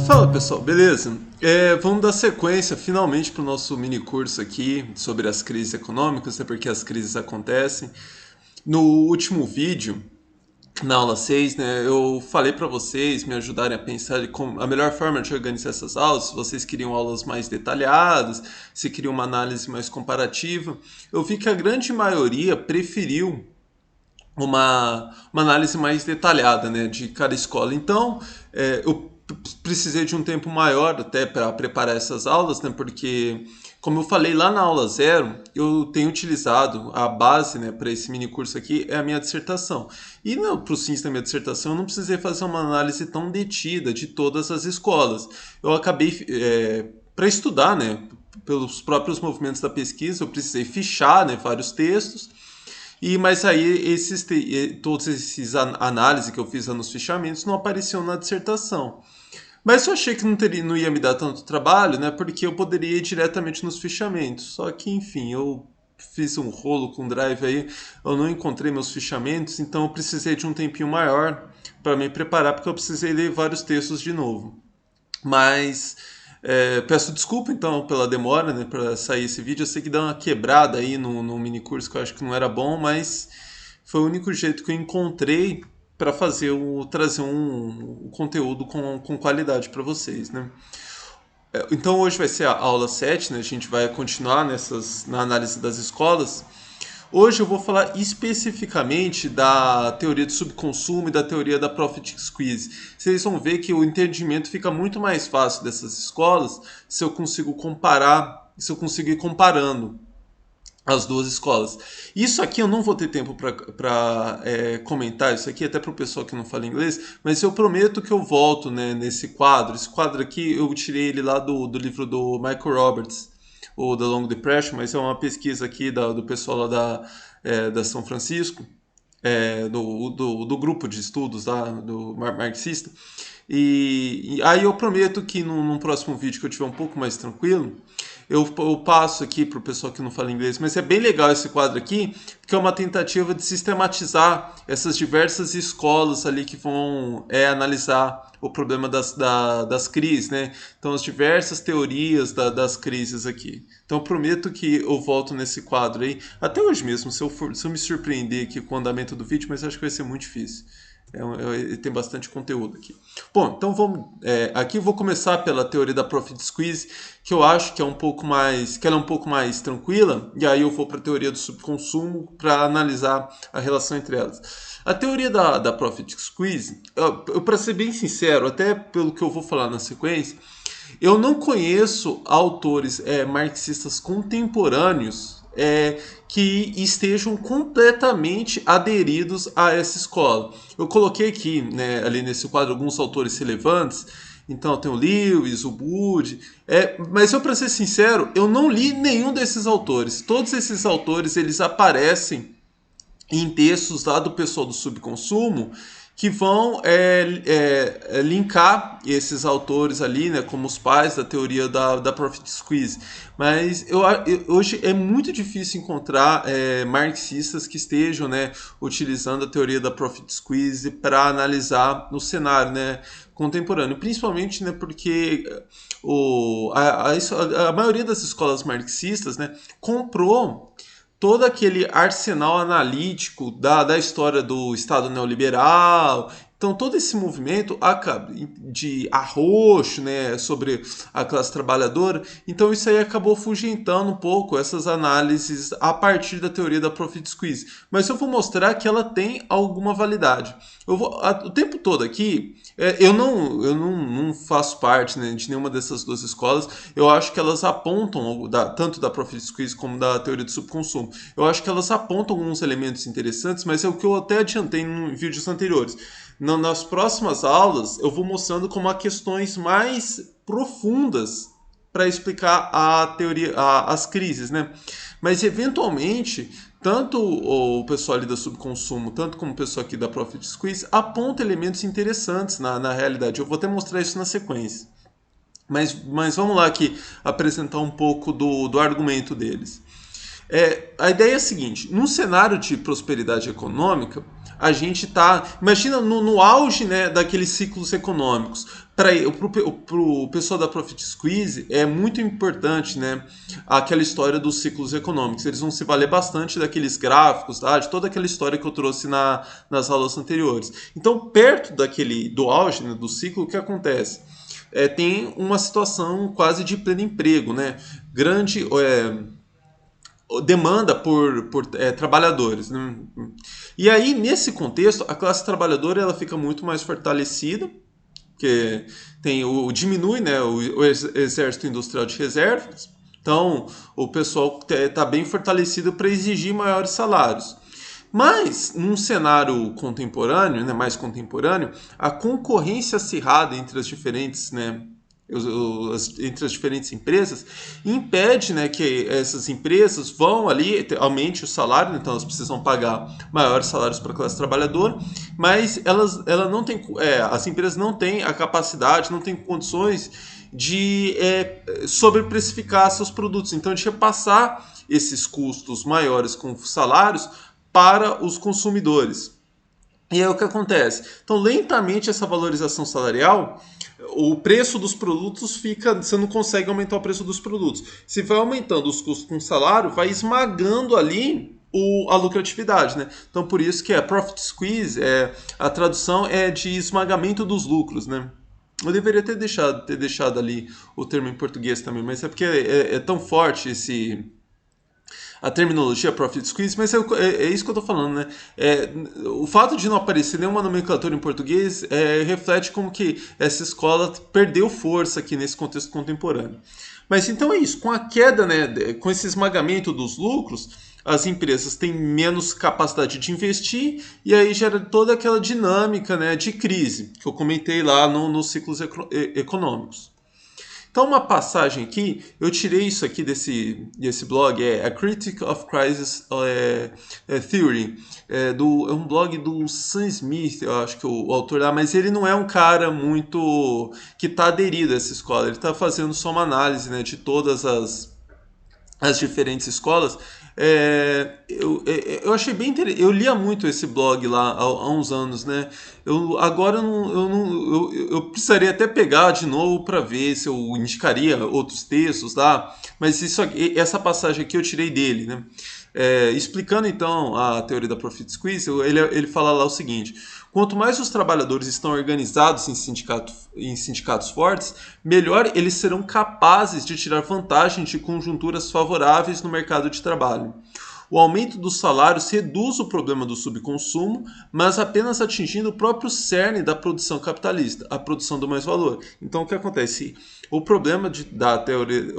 Fala pessoal, beleza? Vamos dar sequência finalmente para o nosso mini curso aqui sobre as crises econômicas, até porque as crises acontecem. No último vídeo, na aula 6, né, eu falei para vocês me ajudarem a pensar de como, a melhor forma de organizar essas aulas, se vocês queriam aulas mais detalhadas, se queriam uma análise mais comparativa. Eu vi que a grande maioria preferiu uma análise mais detalhada, né, de cada escola. Então, eu precisei de um tempo maior até para preparar essas aulas, né, porque, como eu falei lá na aula 0, eu tenho utilizado a base, né, para esse mini curso aqui, é a minha dissertação. E para os fins da minha dissertação, eu não precisei fazer uma análise tão detida de todas as escolas. Eu acabei, para estudar, né, pelos próprios movimentos da pesquisa, eu precisei fichar, né, vários textos. Mas aí todos esses análises que eu fiz nos fichamentos não apareciam na dissertação. Mas eu achei que não ia me dar tanto trabalho, né? Porque eu poderia ir diretamente nos fichamentos. Só que, enfim, eu fiz um rolo com o Drive aí, eu não encontrei meus fichamentos, então eu precisei de um tempinho maior para me preparar, porque eu precisei ler vários textos de novo. Mas peço desculpa então pela demora, né, para sair esse vídeo. Eu sei que dá uma quebrada aí no mini curso que eu acho que não era bom, mas foi o único jeito que eu encontrei para trazer um conteúdo com qualidade para vocês, né? Então hoje vai ser a aula 7, né? A gente vai continuar na análise das escolas. Hoje eu vou falar especificamente da teoria do subconsumo e da teoria da profit squeeze. Vocês vão ver que o entendimento fica muito mais fácil dessas escolas se eu consigo comparar, se eu conseguir ir comparando as duas escolas. Isso aqui eu não vou ter tempo para comentar isso aqui, até para o pessoal que não fala inglês, mas eu prometo que eu volto, né, nesse quadro. Esse quadro aqui eu tirei ele lá do livro do Michael Roberts, o The Long Depression, mas é uma pesquisa aqui do pessoal lá da São Francisco, do grupo de estudos lá, do marxista. E aí eu prometo que num próximo vídeo que eu tiver um pouco mais tranquilo, eu passo aqui para o pessoal que não fala inglês, mas é bem legal esse quadro aqui, porque é uma tentativa de sistematizar essas diversas escolas ali que vão analisar o problema das crises, né? Então, as diversas teorias das crises aqui. Então, eu prometo que eu volto nesse quadro aí, até hoje mesmo, se eu me surpreender aqui com o andamento do vídeo, mas acho que vai ser muito difícil. Tem bastante conteúdo aqui. Bom, então vamos. Aqui eu vou começar pela teoria da profit squeeze, que eu acho que ela é um pouco mais tranquila, e aí eu vou para a teoria do subconsumo para analisar a relação entre elas. A teoria da profit squeeze, para ser bem sincero, até pelo que eu vou falar na sequência, eu não conheço autores marxistas contemporâneos que estejam completamente aderidos a essa escola. Eu coloquei aqui, né, ali nesse quadro, alguns autores relevantes. Então tem o Lewis, o Bud, mas eu, para ser sincero, eu não li nenhum desses autores. Todos esses autores eles aparecem em textos lá do pessoal do subconsumo que vão linkar esses autores ali, né, como os pais da teoria da profit squeeze. Mas hoje é muito difícil encontrar marxistas que estejam, né, utilizando a teoria da profit squeeze para analisar o cenário, né, contemporâneo, principalmente, né, porque a maioria das escolas marxistas, né, comprou todo aquele arsenal analítico da história do Estado neoliberal. Então, todo esse movimento de arroxo, né, sobre a classe trabalhadora, então isso aí acabou afugentando um pouco essas análises a partir da teoria da profit squeeze. Mas eu vou mostrar que ela tem alguma validade. O tempo todo aqui, eu não faço parte, né, de nenhuma dessas duas escolas. Eu acho que elas apontam, tanto da profit squeeze como da teoria do subconsumo, eu acho que elas apontam alguns elementos interessantes, mas é o que eu até adiantei em vídeos anteriores. Nas próximas aulas, eu vou mostrando como há questões mais profundas para explicar a teoria, as crises, né? Mas, eventualmente, tanto o pessoal ali da subconsumo, tanto como o pessoal aqui da Profit Squeeze, aponta elementos interessantes na realidade. Eu vou até mostrar isso na sequência. Mas vamos lá aqui apresentar um pouco do argumento deles. A ideia é a seguinte: num cenário de prosperidade econômica, a gente tá... Imagina no auge, né, daqueles ciclos econômicos. Para o pessoal da Profit Squeeze é muito importante, né, aquela história dos ciclos econômicos. Eles vão se valer bastante daqueles gráficos, tá, de toda aquela história que eu trouxe nas aulas anteriores. Então, perto do auge, né, do ciclo, o que acontece? Tem uma situação quase de pleno emprego, né? Grande demanda por trabalhadores, né? E aí, nesse contexto, a classe trabalhadora ela fica muito mais fortalecida, porque diminui, né, o exército industrial de reservas. Então, o pessoal está bem fortalecido para exigir maiores salários. Mas, num cenário contemporâneo, né, mais contemporâneo, a concorrência acirrada entre as diferentes, né, entre as diferentes empresas impede, né, que essas empresas vão ali, aumente o salário, então elas precisam pagar maiores salários para a classe trabalhadora, mas ela não tem, as empresas não têm a capacidade, não têm condições de sobreprecificar seus produtos, então de repassar esses custos maiores com salários para os consumidores. E aí o que acontece? Então, lentamente essa valorização salarial, o preço dos produtos fica, você não consegue aumentar o preço dos produtos. Se vai aumentando os custos com o salário, vai esmagando ali a lucratividade, né? Então, por isso que a profit squeeze, a tradução é de esmagamento dos lucros, né? Eu deveria ter deixado ali o termo em português também, mas é porque é tão forte a terminologia profit squeeze, mas é isso que eu estou falando, né? O fato de não aparecer nenhuma nomenclatura em português reflete como que essa escola perdeu força aqui nesse contexto contemporâneo. Mas então é isso, com a queda, né, com esse esmagamento dos lucros, as empresas têm menos capacidade de investir e aí gera toda aquela dinâmica, né, de crise que eu comentei lá nos ciclos econômicos. Então, uma passagem aqui, eu tirei isso aqui desse blog, A Critique of Crisis Theory, é um blog do Sam Smith, eu acho que é o autor lá, mas ele não é um cara muito que está aderido a essa escola, ele está fazendo só uma análise, né, de todas as diferentes escolas. Eu achei bem interessante. Eu lia muito esse blog lá há uns anos, né? Agora eu precisaria até pegar de novo para ver se eu indicaria outros textos lá, mas essa passagem aqui eu tirei dele, né? Explicando então a teoria da profit squeeze, ele fala lá o seguinte: quanto mais os trabalhadores estão organizados em sindicatos fortes, melhor eles serão capazes de tirar vantagem de conjunturas favoráveis no mercado de trabalho. O aumento dos salários reduz o problema do subconsumo, mas apenas atingindo o próprio cerne da produção capitalista, a produção do mais valor. Então, o que acontece? O problema da teoria,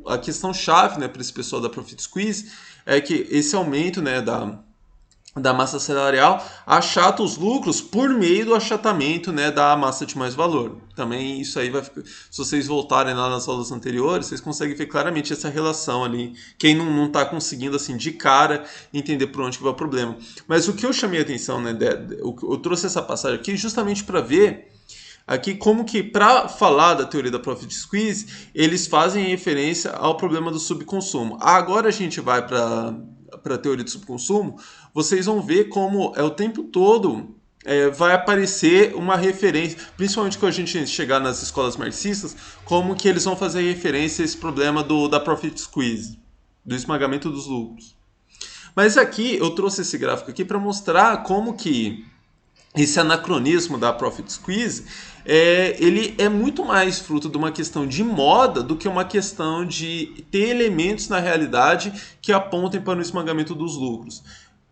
a questão chave, né, para esse pessoal da Profit Squeeze é que esse aumento, né, da massa salarial achata os lucros por meio do achatamento, né, da massa de mais valor. Também isso aí vai ficar, se vocês voltarem lá nas aulas anteriores, vocês conseguem ver claramente essa relação ali. Quem não está conseguindo assim de cara entender por onde que vai o problema. Mas o que eu chamei a atenção, né, eu trouxe essa passagem aqui justamente para ver aqui como que, para falar da teoria da profit squeeze, eles fazem referência ao problema do subconsumo. Agora a gente vai para a teoria do subconsumo, vocês vão ver como o tempo todo vai aparecer uma referência, principalmente quando a gente chegar nas escolas marxistas, como que eles vão fazer referência a esse problema da profit squeeze, do esmagamento dos lucros. Mas aqui eu trouxe esse gráfico aqui para mostrar como que esse anacronismo da profit squeeze ele é muito mais fruto de uma questão de moda do que uma questão de ter elementos na realidade que apontem para o esmagamento dos lucros.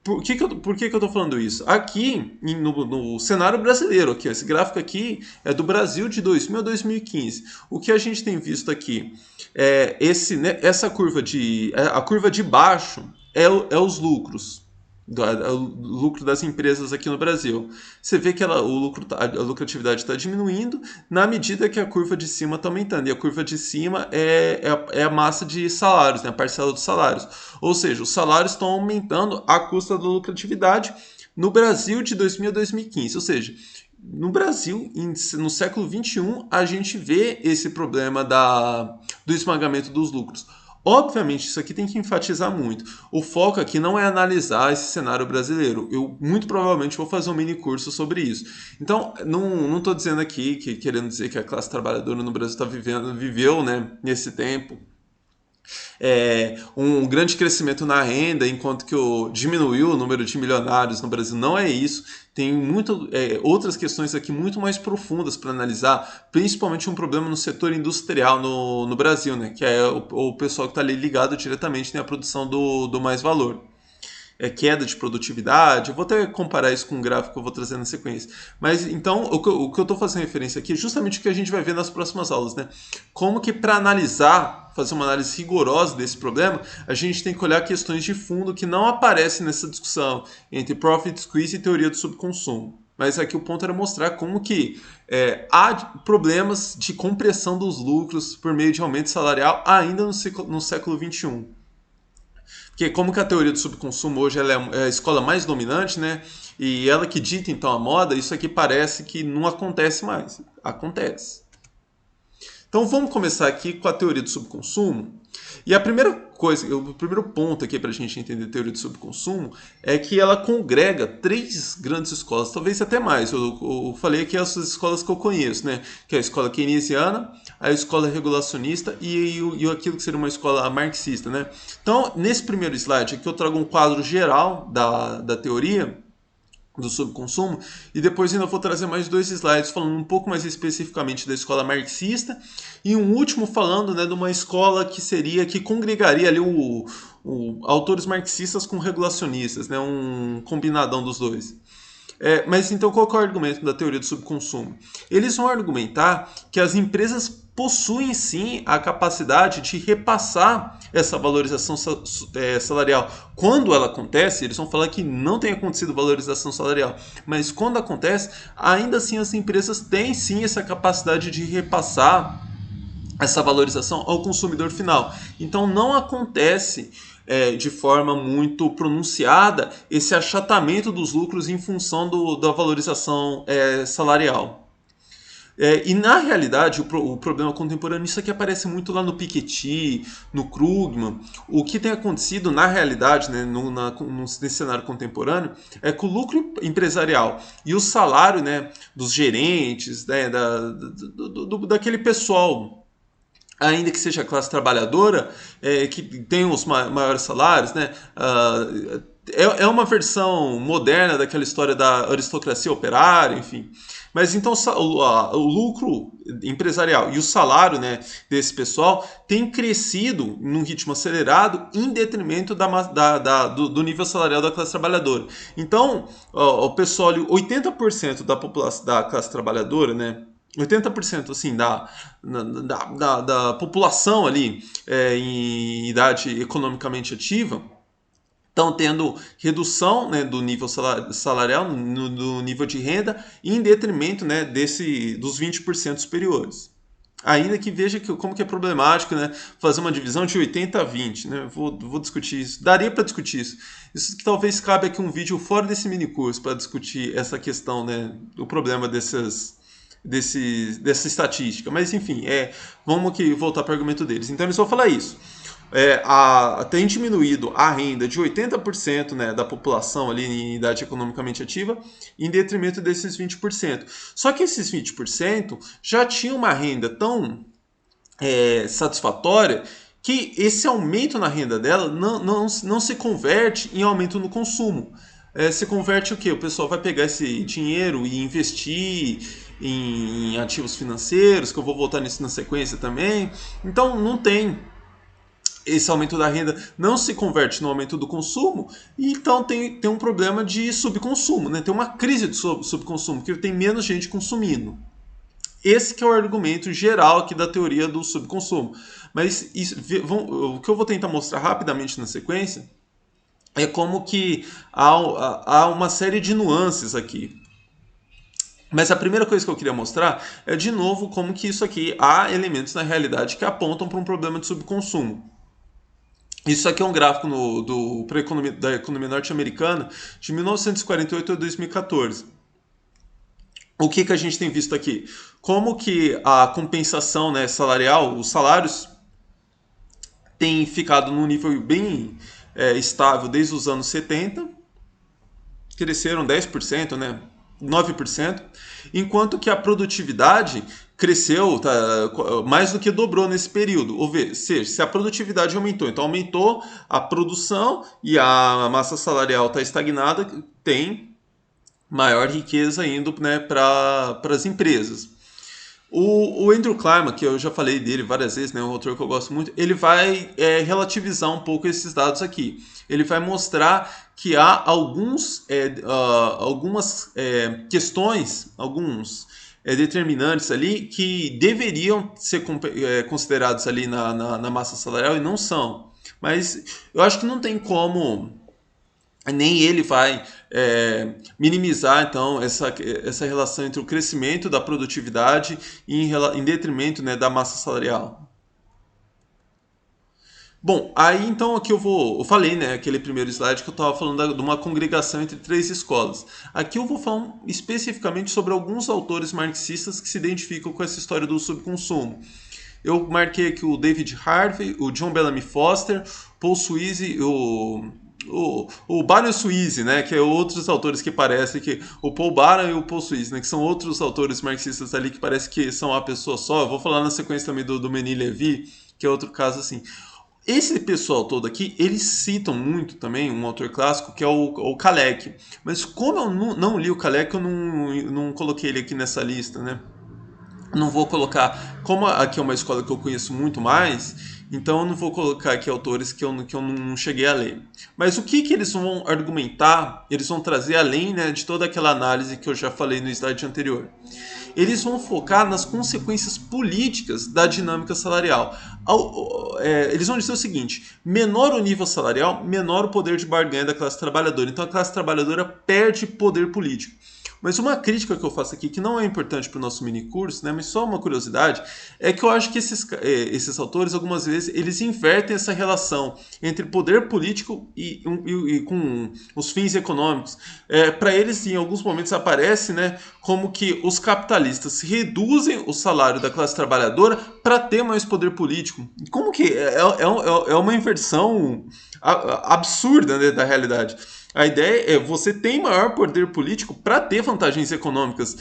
Por que eu estou falando isso? Aqui, no cenário brasileiro, aqui, esse gráfico aqui é do Brasil de 2000 a 2015. O que a gente tem visto aqui essa curva a curva de baixo é os lucros. O lucro das empresas aqui no Brasil. Você vê que a lucratividade está diminuindo na medida que a curva de cima está aumentando. E a curva de cima é a massa de salários, né? A parcela dos salários. Ou seja, os salários estão aumentando à custa da lucratividade no Brasil de 2000 a 2015. Ou seja, no Brasil, no século XXI, a gente vê esse problema do esmagamento dos lucros. Obviamente, isso aqui tem que enfatizar muito. O foco aqui não é analisar esse cenário brasileiro. Eu, muito provavelmente, vou fazer um mini curso sobre isso. Então, não estou dizendo aqui, querendo dizer que a classe trabalhadora no Brasil viveu, né, nesse tempo, um grande crescimento na renda, enquanto que diminuiu o número de milionários no Brasil. Não é isso. Tem outras questões aqui muito mais profundas para analisar, principalmente um problema no setor industrial no Brasil, né? Que é o pessoal que está ali ligado diretamente, né, à produção do mais valor. Queda de produtividade. Eu vou até comparar isso com um gráfico que eu vou trazer na sequência. Mas então, o que eu estou fazendo referência aqui é justamente o que a gente vai ver nas próximas aulas, né? Como que para analisar, fazer uma análise rigorosa desse problema, a gente tem que olhar questões de fundo que não aparecem nessa discussão entre profit squeeze e teoria do subconsumo. Mas aqui o ponto era mostrar como que há problemas de compressão dos lucros por meio de aumento salarial ainda no século XXI. Porque como que a teoria do subconsumo hoje ela é a escola mais dominante, né? E ela que dita então a moda, isso aqui parece que não acontece mais. Acontece. Então vamos começar aqui com a teoria do subconsumo. E a primeira coisa, o primeiro ponto aqui para a gente entender a teoria do subconsumo é que ela congrega 3 grandes escolas, talvez até mais. Eu falei aqui as escolas que eu conheço, né? Que é a escola keynesiana, a escola regulacionista e aquilo que seria uma escola marxista, né? Então, nesse primeiro slide aqui eu trago um quadro geral da teoria do subconsumo, e depois ainda vou trazer mais 2 slides falando um pouco mais especificamente da escola marxista e um último falando, né, de uma escola que congregaria ali autores marxistas com regulacionistas, né, um combinadão dos dois. Mas então qual que é o argumento da teoria do subconsumo? Eles vão argumentar que as empresas possuem sim a capacidade de repassar essa valorização salarial. Quando ela acontece, eles vão falar que não tem acontecido valorização salarial, mas quando acontece, ainda assim as empresas têm sim essa capacidade de repassar essa valorização ao consumidor final. Então não acontece de forma muito pronunciada esse achatamento dos lucros em função da valorização salarial. E na realidade, o problema contemporâneo, isso aqui aparece muito lá no Piketty, no Krugman. O que tem acontecido na realidade, né, nesse cenário contemporâneo, é que o lucro empresarial e o salário, né, dos gerentes, né, daquele pessoal, ainda que seja a classe trabalhadora, que tem os maiores salários, né, é uma versão moderna daquela história da aristocracia operária, enfim. Mas então o lucro empresarial e o salário, né, desse pessoal tem crescido num ritmo acelerado em detrimento do nível salarial da classe trabalhadora. Então, o pessoal, 80% da população da classe trabalhadora, né, 80% assim, da população ali em idade economicamente ativa estão tendo redução, né, do nível salarial, do nível de renda, em detrimento, né, dos 20% superiores. Ainda que veja como que é problemático, né, fazer uma divisão de 80 a 20. Né, vou discutir isso. Daria para discutir isso. Isso que talvez cabe aqui um vídeo fora desse mini curso para discutir essa questão, né, do problema dessa estatística. Mas enfim, vamos voltar para o argumento deles. Então eles vão falar isso. Tem diminuído a renda de 80%, né, da população ali em idade economicamente ativa, em detrimento desses 20%. Só que esses 20% já tinham uma renda tão satisfatória que esse aumento na renda dela não se converte em aumento no consumo. Se converte o quê? O pessoal vai pegar esse dinheiro e investir em ativos financeiros, que eu vou voltar nisso na sequência também. Então não tem esse aumento da renda, não se converte no aumento do consumo, e então tem um problema de subconsumo, né? Tem uma crise de subconsumo, que tem menos gente consumindo. Esse que é o argumento geral aqui da teoria do subconsumo. Mas o que eu vou tentar mostrar rapidamente na sequência é como que há uma série de nuances aqui. Mas a primeira coisa que eu queria mostrar é, de novo, como que isso aqui, há elementos na realidade que apontam para um problema de subconsumo. Isso aqui é um gráfico da economia norte-americana de 1948 a 2014. O que a gente tem visto aqui? Como que a compensação, né, salarial, os salários tem ficado num nível bem estável desde os anos 70, cresceram 10%, né? 9%, enquanto que a produtividade cresceu, tá, mais do que dobrou nesse período. Ou seja, se a produtividade aumentou, então aumentou a produção e a massa salarial está estagnada, tem maior riqueza indo, né, para as empresas. O Andrew Kleiman, que eu já falei dele várias vezes, né, um autor que eu gosto muito, ele vai relativizar um pouco esses dados aqui. Ele vai mostrar que há algumas questões, alguns determinantes ali que deveriam ser considerados ali na massa salarial e não são. Mas eu acho que não tem como nem ele vai minimizar então essa relação entre o crescimento da produtividade em detrimento, né, da massa salarial. Bom, aí então aqui eu falei, né, aquele primeiro slide que eu estava falando de uma congregação entre três escolas. Aqui eu vou falar especificamente sobre alguns autores marxistas que se identificam com essa história do subconsumo. Eu marquei aqui o David Harvey, o John Bellamy Foster, Paul Suisse, o Baron Suisse, né, que é outros autores que parecem que o Paul Baron e o Paul Suisse, né, que são outros autores marxistas ali que parece que são uma pessoa só. Eu vou falar na sequência também do Menin Levy, que é outro caso assim. Esse pessoal todo aqui, eles citam muito também um autor clássico que é o Kalec. Mas como eu não li o Kalec, eu não coloquei ele aqui nessa lista, né? Não vou colocar, como aqui é uma escola que eu conheço muito mais, então eu não vou colocar aqui autores que eu não cheguei a ler. Mas o que eles vão argumentar, eles vão trazer além, né, de toda aquela análise que eu já falei no slide anterior. Eles vão focar nas consequências políticas da dinâmica salarial. Eles vão dizer o seguinte: menor o nível salarial, menor o poder de barganha da classe trabalhadora. Então a classe trabalhadora perde poder político. Mas uma crítica que eu faço aqui, que não é importante para o nosso mini curso, né, mas só uma curiosidade, é que eu acho que esses autores, algumas vezes, eles invertem essa relação entre poder político e com os fins econômicos. Para eles, em alguns momentos, aparece, né, como que os capitalistas reduzem o salário da classe trabalhadora para ter mais poder político. Como que é uma inversão absurda, né, da realidade. A ideia é você tem maior poder político para ter vantagens econômicas.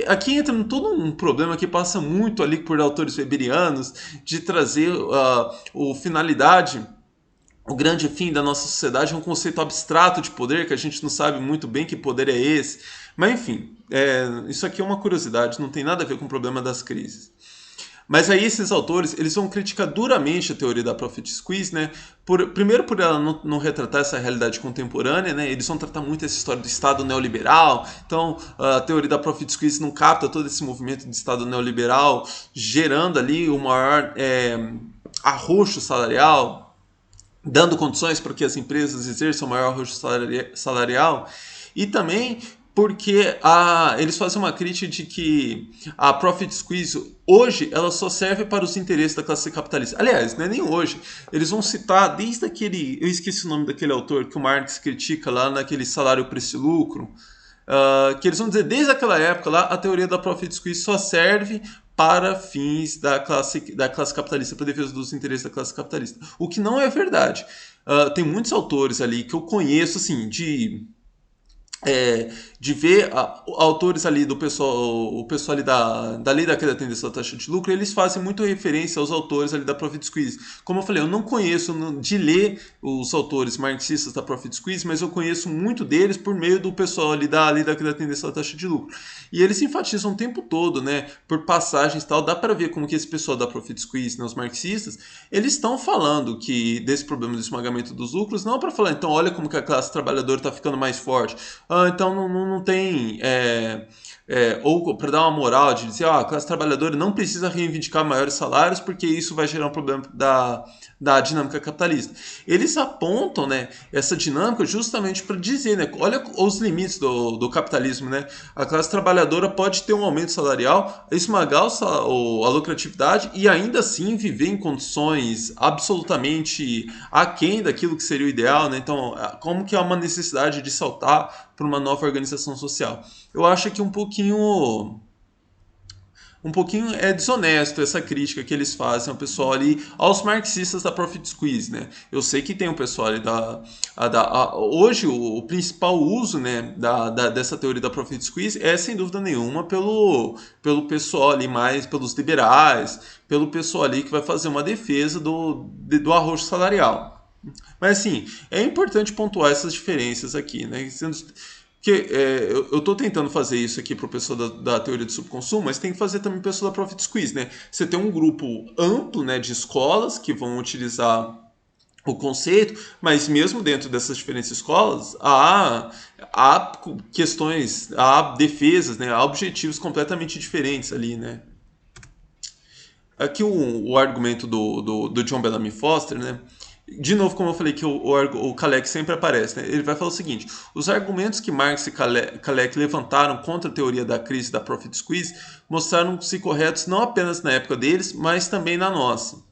Aqui entra todo um problema que passa muito ali por autores weberianos de trazer o finalidade, o grande fim da nossa sociedade é um conceito abstrato de poder que a gente não sabe muito bem que poder é esse. Mas enfim, isso aqui é uma curiosidade, não tem nada a ver com o problema das crises. Mas aí esses autores, eles vão criticar duramente a teoria da profit squeeze, né? Primeiro por ela não retratar essa realidade contemporânea, né? Eles vão tratar muito essa história do Estado neoliberal. Então, a teoria da profit squeeze não capta todo esse movimento de Estado neoliberal, gerando ali o maior arroxo salarial, dando condições para que as empresas exerçam o maior arroxo salarial. E também porque eles fazem uma crítica de que a profit squeeze hoje ela só serve para os interesses da classe capitalista. Aliás, não é nem hoje. Eles vão citar desde aquele, eu esqueci o nome daquele autor que o Marx critica lá naquele salário preço e lucro, que eles vão dizer desde aquela época lá a teoria da profit squeeze só serve para fins da classe capitalista, para defesa dos interesses da classe capitalista. O que não é verdade. Tem muitos autores ali que eu conheço assim de ver autores ali do pessoal, o pessoal ali da lei da queda tendência da taxa de lucro, eles fazem muito referência aos autores ali da profit squeeze. Como eu falei, eu não conheço de ler os autores marxistas da profit squeeze, mas eu conheço muito deles por meio do pessoal ali da lei da queda tendência da taxa de lucro. E eles enfatizam o tempo todo, né, por passagens e tal, dá para ver como que esse pessoal da profit squeeze, né, os marxistas, eles estão falando que desse problema do esmagamento dos lucros, não para falar, então olha como que a classe trabalhadora está ficando mais forte. Então não tem ou para dar uma moral de dizer a classe trabalhadora não precisa reivindicar maiores salários porque isso vai gerar um problema da dinâmica capitalista. Eles apontam, né, essa dinâmica justamente para dizer, né, olha os limites do capitalismo, né? A classe trabalhadora pode ter um aumento salarial, esmagar a lucratividade e ainda assim viver em condições absolutamente aquém daquilo que seria o ideal, né? Então, como que há uma necessidade de saltar para uma nova organização social? Eu acho que um pouquinho um pouquinho desonesto essa crítica que eles fazem ao pessoal ali, aos marxistas da Profit Squeeze, né? Eu sei que tem um pessoal ali hoje o principal uso, né, dessa teoria da Profit Squeeze é sem dúvida nenhuma pelo pessoal ali mais, pelos liberais, pelo pessoal ali que vai fazer uma defesa do arrocho salarial. Mas assim, é importante pontuar essas diferenças aqui, né? Porque eu estou tentando fazer isso aqui para o pessoal da teoria do subconsumo, mas tem que fazer também para o pessoal da Profit Squeeze, né? Você tem um grupo amplo, né, de escolas que vão utilizar o conceito, mas mesmo dentro dessas diferentes escolas, há questões, há defesas, né, há objetivos completamente diferentes ali, né? Aqui o argumento do John Bellamy Foster, né? De novo, como eu falei que o Kalec sempre aparece, né? Ele vai falar o seguinte: os argumentos que Marx e Kalec levantaram contra a teoria da crise da Profit Squeeze mostraram-se corretos não apenas na época deles, mas também na nossa.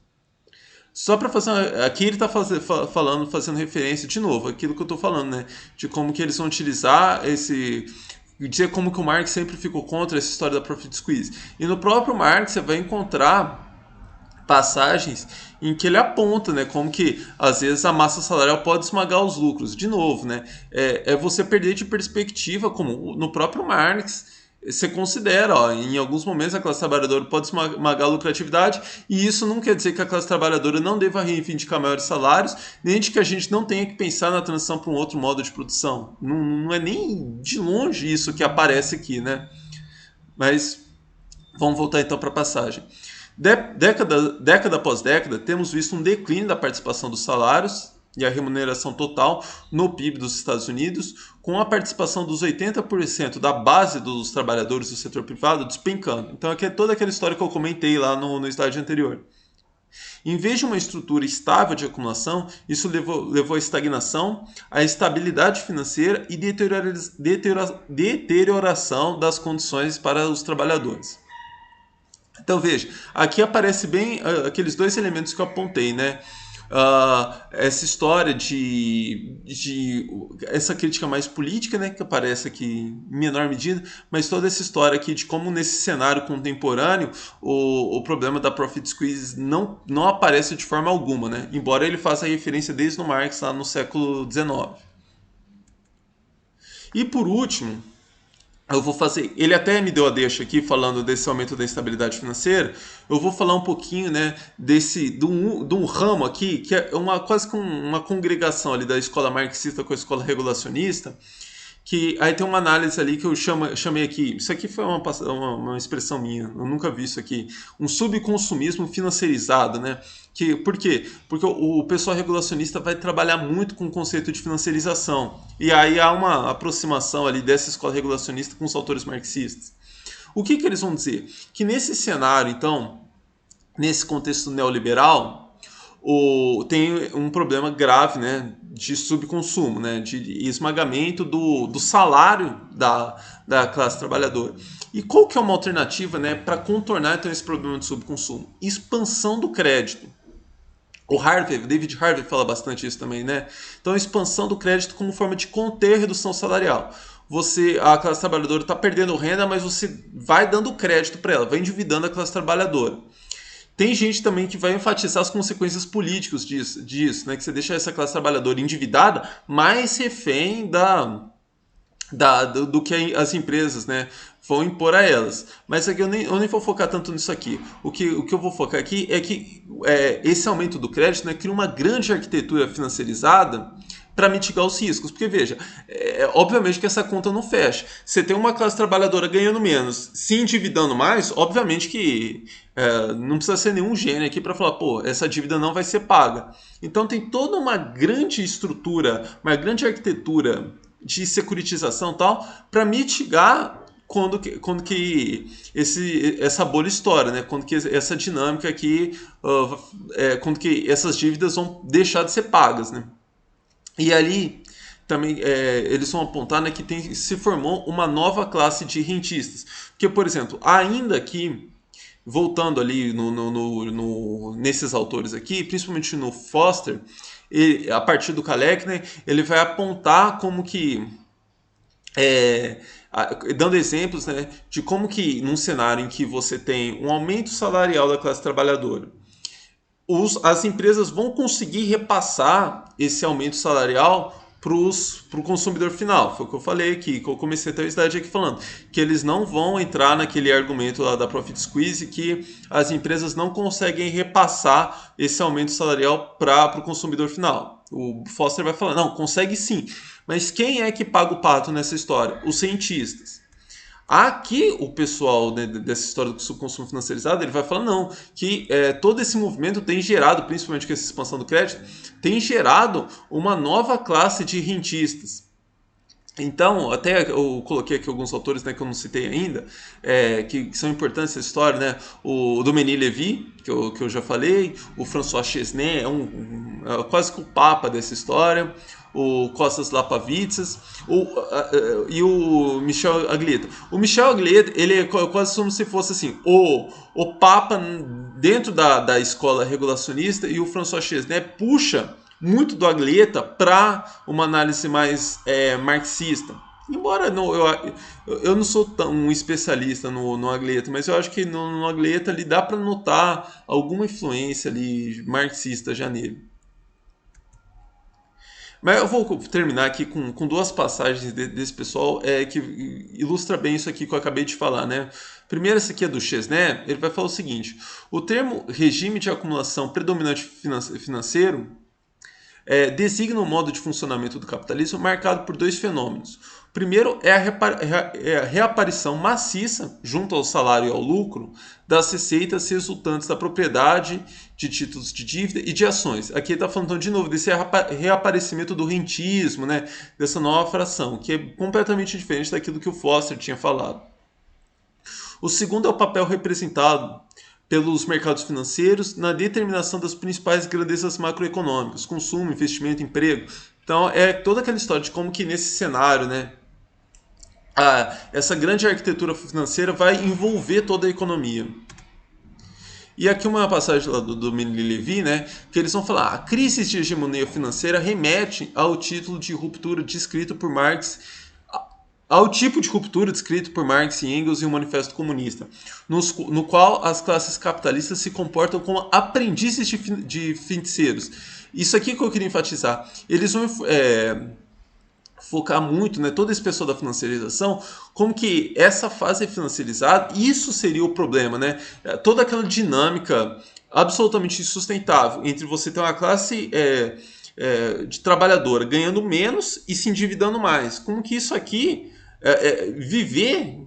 Só para fazer. Aqui ele está fazendo referência, de novo, aquilo que eu estou falando, né? De como que eles vão utilizar esse. Dizer como que o Marx sempre ficou contra essa história da Profit Squeeze. E no próprio Marx você vai encontrar passagens em que ele aponta, né, como que às vezes a massa salarial pode esmagar os lucros. De novo, né, é você perder de perspectiva, como no próprio Marx você considera, ó, em alguns momentos a classe trabalhadora pode esmagar a lucratividade, e isso não quer dizer que a classe trabalhadora não deva reivindicar maiores salários, nem de que a gente não tenha que pensar na transição para um outro modo de produção. Não é nem de longe isso que aparece aqui, né? Mas vamos voltar então para a passagem. Década após década, temos visto um declínio da participação dos salários e a remuneração total no PIB dos Estados Unidos, com a participação dos 80% da base dos trabalhadores do setor privado despencando. Então, aqui é toda aquela história que eu comentei lá no slide anterior. Em vez de uma estrutura estável de acumulação, isso levou à estagnação, à instabilidade financeira e deterioração das condições para os trabalhadores. Então veja, aqui aparece bem aqueles dois elementos que eu apontei, né? Essa história de essa crítica mais política, né, que aparece aqui em menor medida, mas toda essa história aqui de como nesse cenário contemporâneo o problema da profit squeeze não aparece de forma alguma, né? Embora ele faça referência desde o Marx lá no século XIX. E por último, eu vou fazer. Ele até me deu a deixa aqui falando desse aumento da instabilidade financeira. Eu vou falar um pouquinho, né, de um ramo aqui que é quase que uma congregação ali da escola marxista com a escola regulacionista. Que aí tem uma análise ali que eu chamei aqui. Isso aqui foi uma expressão minha, eu nunca vi isso aqui. Um subconsumismo financeirizado, né? Por quê? Porque o pessoal regulacionista vai trabalhar muito com o conceito de financiarização. E aí há uma aproximação ali dessa escola regulacionista com os autores marxistas. O que eles vão dizer? Que nesse cenário, então, nesse contexto neoliberal, tem um problema grave, né, de subconsumo, né, de esmagamento do salário da classe trabalhadora. E qual que é uma alternativa, né, para contornar então, esse problema de subconsumo? Expansão do crédito. O David Harvey fala bastante isso também, né? Então, a expansão do crédito como forma de conter a redução salarial. A classe trabalhadora está perdendo renda, mas você vai dando crédito para ela, vai endividando a classe trabalhadora. Tem gente também que vai enfatizar as consequências políticas disso, né? Que você deixa essa classe trabalhadora endividada, mais refém do que as empresas, né, vão impor a elas. Mas aqui eu nem vou focar tanto nisso aqui. O que eu vou focar aqui é que esse aumento do crédito, né, cria uma grande arquitetura financiarizada para mitigar os riscos. Porque, veja, obviamente que essa conta não fecha. Você tem uma classe trabalhadora ganhando menos, se endividando mais, obviamente que não precisa ser nenhum gênio aqui para falar, pô, essa dívida não vai ser paga. Então tem toda uma grande estrutura, uma grande arquitetura de securitização e tal, para mitigar quando que essa bolha estoura, né? Quando que essa dinâmica aqui, quando que essas dívidas vão deixar de ser pagas, né? E ali também eles vão apontar, né, que se formou uma nova classe de rentistas. Porque, por exemplo, ainda que, voltando ali nesses autores aqui, principalmente no Foster, a partir do Kalec, né, ele vai apontar como que é, dando exemplos, né, de como que num cenário em que você tem um aumento salarial da classe trabalhadora, as empresas vão conseguir repassar esse aumento salarial para o consumidor final. Foi o que eu falei aqui, que eu comecei a ter a slide aqui falando, que eles não vão entrar naquele argumento lá da Profit Squeeze que as empresas não conseguem repassar esse aumento salarial para o consumidor final. O Foster vai falar, não, consegue sim, mas quem é que paga o pato nessa história? Os cientistas. Aqui o pessoal, né, dessa história do subconsumo financiarizado, ele vai falar não, que todo esse movimento tem gerado, principalmente com essa expansão do crédito, tem gerado uma nova classe de rentistas. Então, até eu coloquei aqui alguns autores, né, que eu não citei ainda, que são importantes nessa história, né? O Dominique Levy, que eu já falei, o François Chesnais é quase que o papa dessa história, o Costas Lapavitsas e o Michel Aglietta. O Michel Aglietta, ele é quase como se fosse assim, o papa dentro da escola regulacionista, e o François Chesnais puxa muito do Aglietta para uma análise mais marxista. Embora eu não sou tão um especialista no Aglietta, mas eu acho que no Aglietta ali dá para notar alguma influência ali marxista já nele. Mas eu vou terminar aqui com duas passagens desse pessoal que ilustra bem isso aqui que eu acabei de falar, né? Primeiro, essa aqui é do Chesnais, ele vai falar o seguinte: o termo regime de acumulação predominante financeiro designa um modo de funcionamento do capitalismo marcado por dois fenômenos. O primeiro é a reaparição maciça, junto ao salário e ao lucro, das receitas resultantes da propriedade de títulos de dívida e de ações. Aqui ele está falando de novo desse reaparecimento do rentismo, né, dessa nova fração, que é completamente diferente daquilo que o Foster tinha falado. O segundo é o papel representado pelos mercados financeiros na determinação das principais grandezas macroeconômicas, consumo, investimento, emprego. Então é toda aquela história de como que nesse cenário, né, essa grande arquitetura financeira vai envolver toda a economia. E aqui uma passagem lá do Dominique Levy, né, que eles vão falar: a crise de hegemonia financeira remete ao título de ruptura descrito por Marx, ao tipo de ruptura descrito por Marx e Engels em um Manifesto Comunista, no qual as classes capitalistas se comportam como aprendizes de feiticeiros. Isso aqui que eu queria enfatizar. Eles vão focar muito, né, toda esse pessoal da financiarização, como que essa fase é financiarizada, isso seria o problema, né? Toda aquela dinâmica absolutamente insustentável entre você ter uma classe de trabalhadora ganhando menos e se endividando mais. Como que isso aqui viver,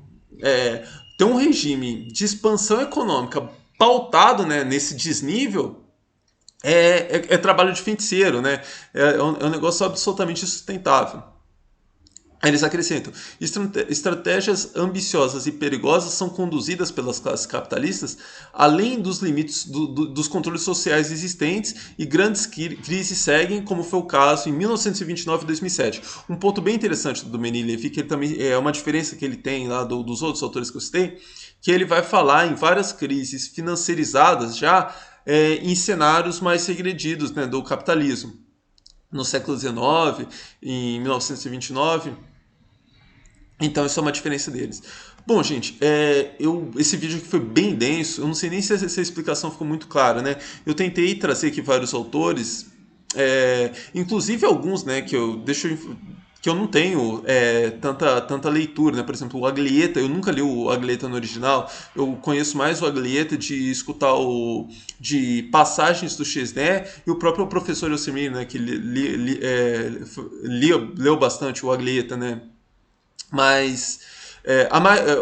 ter um regime de expansão econômica pautado, né, nesse desnível é trabalho de feiticeiro, né? É um negócio absolutamente insustentável. Eles acrescentam: estratégias ambiciosas e perigosas são conduzidas pelas classes capitalistas além dos limites dos controles sociais existentes e grandes crises seguem, como foi o caso em 1929 e 2007. Um ponto bem interessante do Dominique Levy, que ele também é uma diferença que ele tem lá dos outros autores que eu citei, que ele vai falar em várias crises financiarizadas já em cenários mais regredidos, né, do capitalismo. No século XIX, em 1929. Então isso é uma diferença deles. Bom, gente, esse vídeo aqui foi bem denso. Eu não sei nem se essa explicação ficou muito clara, né? Eu tentei trazer aqui vários autores, inclusive alguns, né, que eu não tenho tanta leitura, né? Por exemplo, o Aglietta, eu nunca li o Aglietta no original. Eu conheço mais o Aglietta de escutar de passagens do Chesnais e o próprio professor Yosemir, né, que leu bastante o Aglietta, né? Mas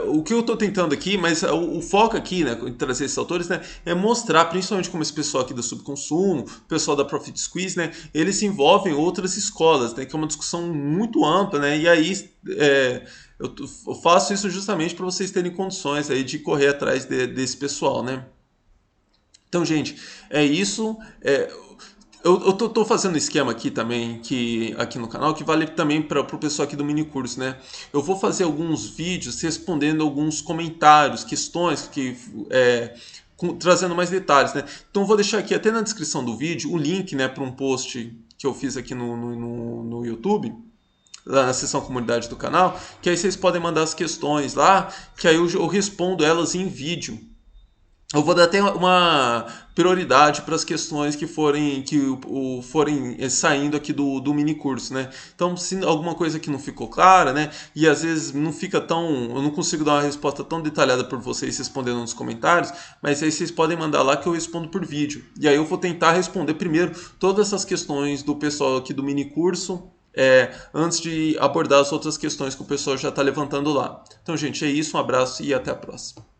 o que eu estou tentando aqui, mas o foco aqui, né, em trazer esses autores, né, é mostrar, principalmente como esse pessoal aqui do subconsumo, o pessoal da Profit Squeeze, né, eles se envolvem em outras escolas, né, que é uma discussão muito ampla, né, e aí eu faço isso justamente para vocês terem condições aí de correr atrás desse pessoal, né. Então, gente, é isso. Eu tô fazendo um esquema aqui também, aqui no canal, que vale também para o pessoal aqui do mini curso, né? Eu vou fazer alguns vídeos respondendo alguns comentários, questões, trazendo mais detalhes, né? Então eu vou deixar aqui até na descrição do vídeo o link, né, para um post que eu fiz aqui no YouTube, lá na seção comunidade do canal, que aí vocês podem mandar as questões lá, que aí eu respondo elas em vídeo. Eu vou dar até uma prioridade para as questões que forem saindo aqui do mini curso, né? Então, se alguma coisa que não ficou clara, né? E às vezes não fica eu não consigo dar uma resposta tão detalhada por vocês respondendo nos comentários, mas aí vocês podem mandar lá que eu respondo por vídeo. E aí eu vou tentar responder primeiro todas essas questões do pessoal aqui do mini curso, antes de abordar as outras questões que o pessoal já está levantando lá. Então, gente, é isso, um abraço e até a próxima.